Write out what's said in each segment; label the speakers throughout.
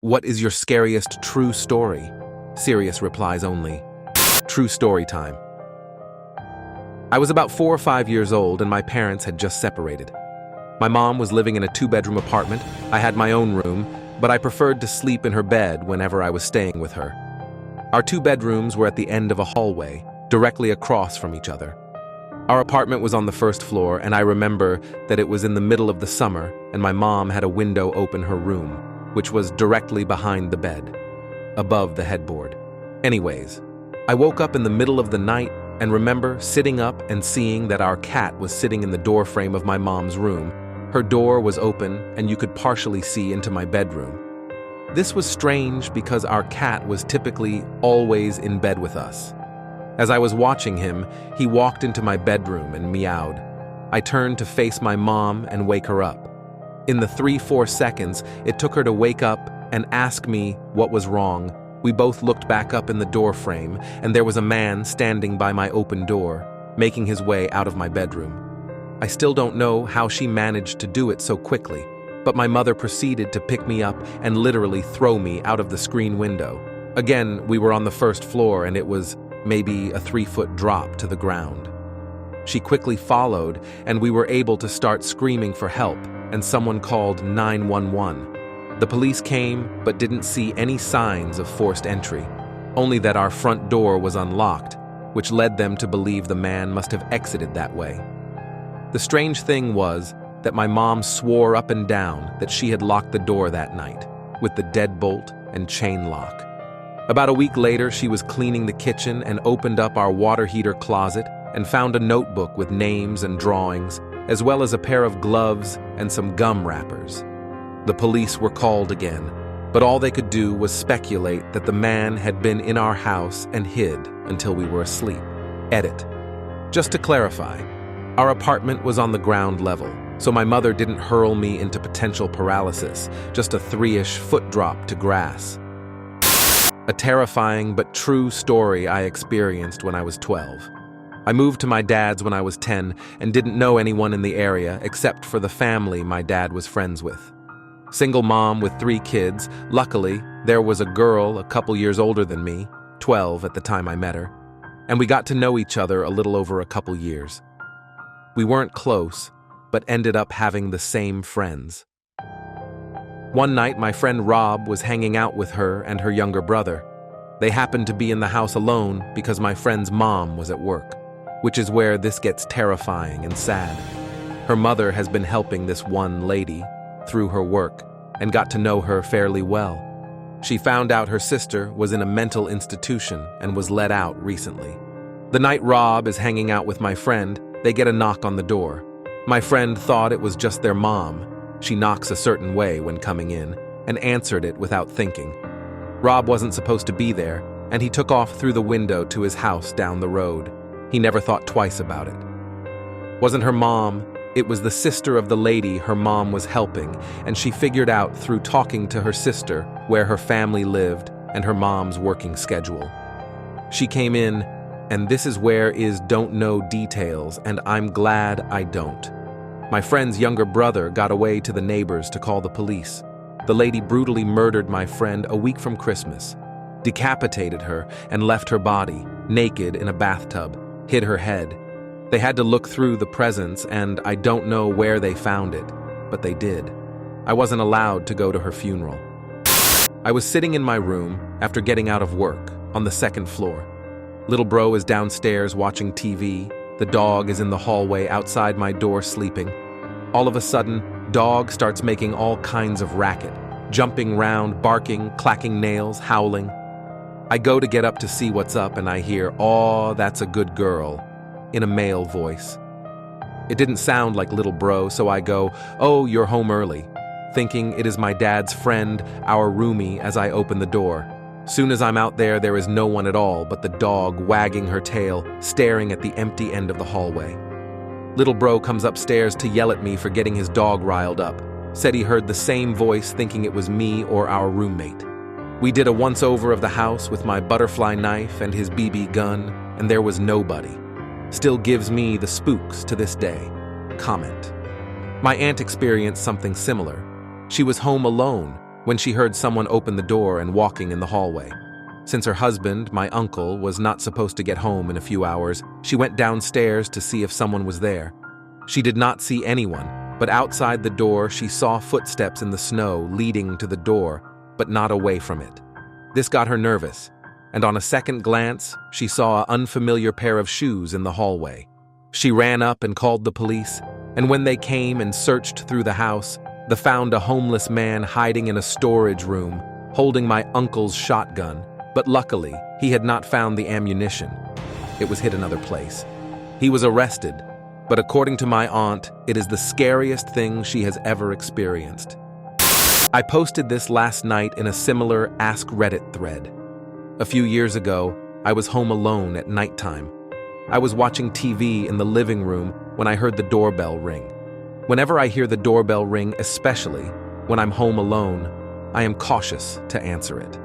Speaker 1: What is your scariest true story? Serious replies only. True story time. I was about 4 or 5 years old and my parents had just separated. My mom was living in a 2-bedroom apartment. I had my own room, but I preferred to sleep in her bed whenever I was staying with her. Our 2 bedrooms were at the end of a hallway, directly across from each other. Our apartment was on the 1st floor, and I remember that it was in the middle of the summer and my mom had a window open her room, which was directly behind the bed, above the headboard. Anyways, I woke up in the middle of the night and remember sitting up and seeing that our cat was sitting in the doorframe of my mom's room. Her door was open and you could partially see into my bedroom. This was strange because our cat was typically always in bed with us. As I was watching him, he walked into my bedroom and meowed. I turned to face my mom and wake her up. In the 3-4 seconds it took her to wake up and ask me what was wrong, we both looked back up in the door frame and there was a man standing by my open door, making his way out of my bedroom. I still don't know how she managed to do it so quickly, but my mother proceeded to pick me up and literally throw me out of the screen window. Again, we were on the 1st floor and it was maybe a 3-foot drop to the ground. She quickly followed and we were able to start screaming for help, and someone called 911. The police came but didn't see any signs of forced entry, only that our front door was unlocked, which led them to believe the man must have exited that way. The strange thing was that my mom swore up and down that she had locked the door that night, with the deadbolt and chain lock. About a week later, she was cleaning the kitchen and opened up our water heater closet and found a notebook with names and drawings, as well as a pair of gloves and some gum wrappers. The police were called again, but all they could do was speculate that the man had been in our house and hid until we were asleep. Edit. Just to clarify, our apartment was on the ground level, so my mother didn't hurl me into potential paralysis, just a 3-ish foot drop to grass. A terrifying but true story I experienced when I was 12. I moved to my dad's when I was 10 and didn't know anyone in the area except for the family my dad was friends with. Single mom with 3 kids. Luckily, there was a girl a couple years older than me, 12 at the time I met her, and we got to know each other a little over a couple years. We weren't close, but ended up having the same friends. One night, my friend Rob was hanging out with her and her younger brother. They happened to be in the house alone because my friend's mom was at work, which is where this gets terrifying and sad. Her mother has been helping this one lady through her work and got to know her fairly well. She found out her sister was in a mental institution and was let out recently. The night Rob is hanging out with my friend, they get a knock on the door. My friend thought it was just their mom. She knocks a certain way when coming in and answered it without thinking. Rob wasn't supposed to be there, and he took off through the window to his house down the road. He never thought twice about it. Wasn't her mom, it was the sister of the lady her mom was helping, and she figured out through talking to her sister where her family lived and her mom's working schedule. She came in, and this is where is don't know details, and I'm glad I don't. My friend's younger brother got away to the neighbors to call the police. The lady brutally murdered my friend a week from Christmas, decapitated her, and left her body, naked in a bathtub, hid her head. They had to look through the presents, and I don't know where they found it, but they did. I wasn't allowed to go to her funeral. I was sitting in my room after getting out of work on the 2nd floor. Little bro is downstairs watching TV. The dog is in the hallway outside my door sleeping. All of a sudden, dog starts making all kinds of racket, jumping round, barking, clacking nails, howling. I go to get up to see what's up and I hear, "Aw, that's a good girl," in a male voice. It didn't sound like little bro, so I go, "Oh, you're home early," thinking it is my dad's friend, our roomie, as I open the door. Soon as I'm out there, there is no one at all but the dog wagging her tail, staring at the empty end of the hallway. Little bro comes upstairs to yell at me for getting his dog riled up. Said he heard the same voice thinking it was me or our roommate. We did a once-over of the house with my butterfly knife and his BB gun, and there was nobody. Still gives me the spooks to this day. Comment. My aunt experienced something similar. She was home alone when she heard someone open the door and walking in the hallway. Since her husband, my uncle, was not supposed to get home in a few hours, she went downstairs to see if someone was there. She did not see anyone, but outside the door she saw footsteps in the snow leading to the door, but not away from it. This got her nervous, and on a second glance, she saw an unfamiliar pair of shoes in the hallway. She ran up and called the police, and when they came and searched through the house, they found a homeless man hiding in a storage room, holding my uncle's shotgun, but luckily, he had not found the ammunition. It was hid another place. He was arrested, but according to my aunt, it is the scariest thing she has ever experienced. I posted this last night in a similar Ask Reddit thread. A few years ago, I was home alone at nighttime. I was watching TV in the living room when I heard the doorbell ring. Whenever I hear the doorbell ring, especially when I'm home alone, I am cautious to answer it.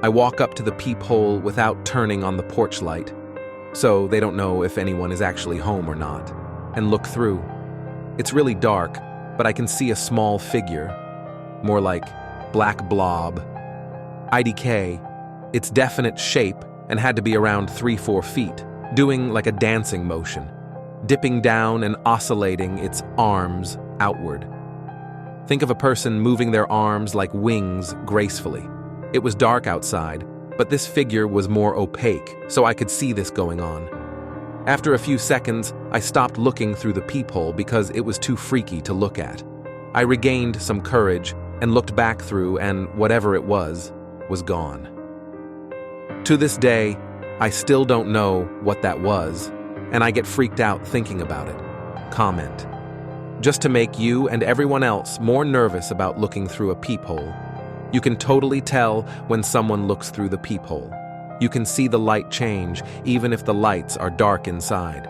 Speaker 1: I walk up to the peephole without turning on the porch light, so they don't know if anyone is actually home or not, and look through. It's really dark, but I can see a small figure, more like black blob. IDK, its definite shape and had to be around 3-4 feet, doing like a dancing motion, dipping down and oscillating its arms outward. Think of a person moving their arms like wings gracefully. It was dark outside, but this figure was more opaque, so I could see this going on. After a few seconds, I stopped looking through the peephole because it was too freaky to look at. I regained some courage and looked back through, and whatever it was gone. To this day, I still don't know what that was, and I get freaked out thinking about it. Comment. Just to make you and everyone else more nervous about looking through a peephole, you can totally tell when someone looks through the peephole. You can see the light change, even if the lights are dark inside.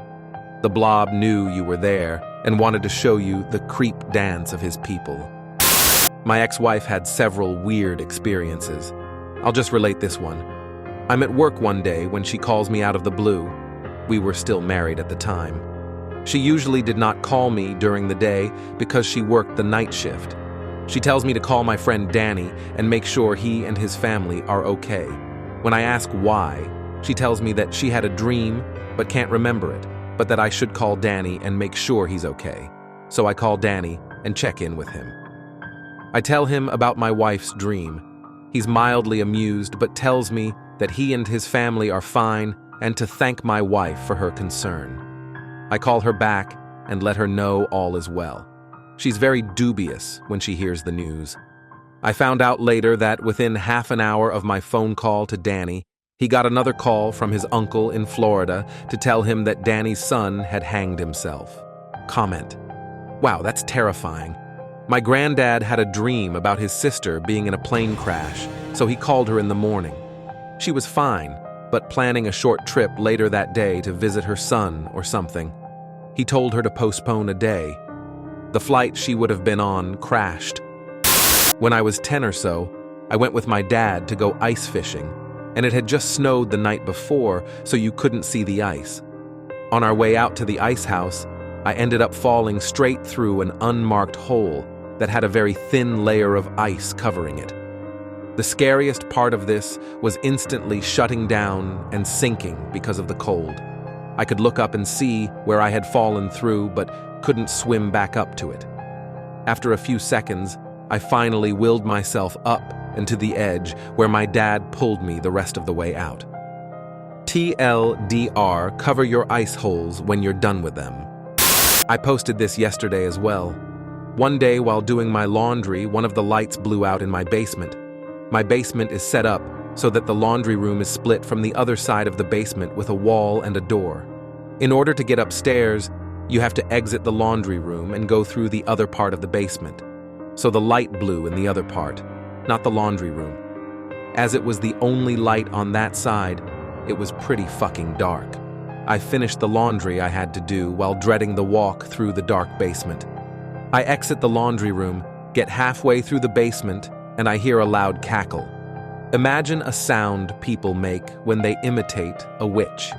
Speaker 1: The blob knew you were there and wanted to show you the creep dance of his people. My ex-wife had several weird experiences. I'll just relate this one. I'm at work one day when she calls me out of the blue. We were still married at the time. She usually did not call me during the day because she worked the night shift. She tells me to call my friend Danny and make sure he and his family are okay. When I ask why, she tells me that she had a dream but can't remember it, but that I should call Danny and make sure he's okay. So I call Danny and check in with him. I tell him about my wife's dream. He's mildly amused but tells me that he and his family are fine and to thank my wife for her concern. I call her back and let her know all is well. She's very dubious when she hears the news. I found out later that within half an hour of my phone call to Danny, he got another call from his uncle in Florida to tell him that Danny's son had hanged himself. Comment. Wow, that's terrifying. My granddad had a dream about his sister being in a plane crash, so he called her in the morning. She was fine, but planning a short trip later that day to visit her son or something. He told her to postpone a day. The flight she would have been on crashed. When I was 10 or so, I went with my dad to go ice fishing, and it had just snowed the night before, so you couldn't see the ice. On our way out to the ice house, I ended up falling straight through an unmarked hole that had a very thin layer of ice covering it. The scariest part of this was instantly shutting down and sinking because of the cold. I could look up and see where I had fallen through, but couldn't swim back up to it. After a few seconds, I finally willed myself up and to the edge, where my dad pulled me the rest of the way out. TLDR, cover your ice holes when you're done with them. I posted this yesterday as well. One day while doing my laundry, one of the lights blew out in my basement. My basement is set up so that the laundry room is split from the other side of the basement with a wall and a door. In order to get upstairs, you have to exit the laundry room and go through the other part of the basement. So the light blew in the other part, not the laundry room. As it was the only light on that side, it was pretty fucking dark. I finished the laundry I had to do while dreading the walk through the dark basement. I exit the laundry room, get halfway through the basement, and I hear a loud cackle. Imagine a sound people make when they imitate a witch.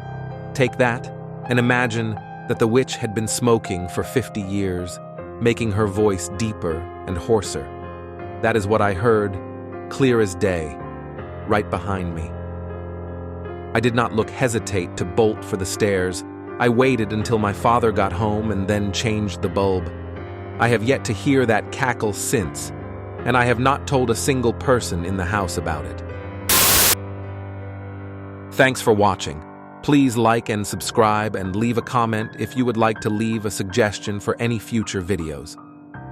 Speaker 1: Take that, and imagine that the witch had been smoking for 50 years, making her voice deeper and hoarser. That is what I heard, clear as day, right behind me. I did not hesitate to bolt for the stairs. I waited until my father got home and then changed the bulb. I have yet to hear that cackle since, and I have not told a single person in the house about it. Thanks for watching. Please like and subscribe and leave a comment if you would like to leave a suggestion for any future videos.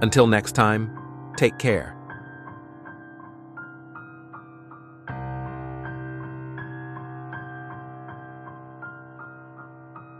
Speaker 1: Until next time, take care.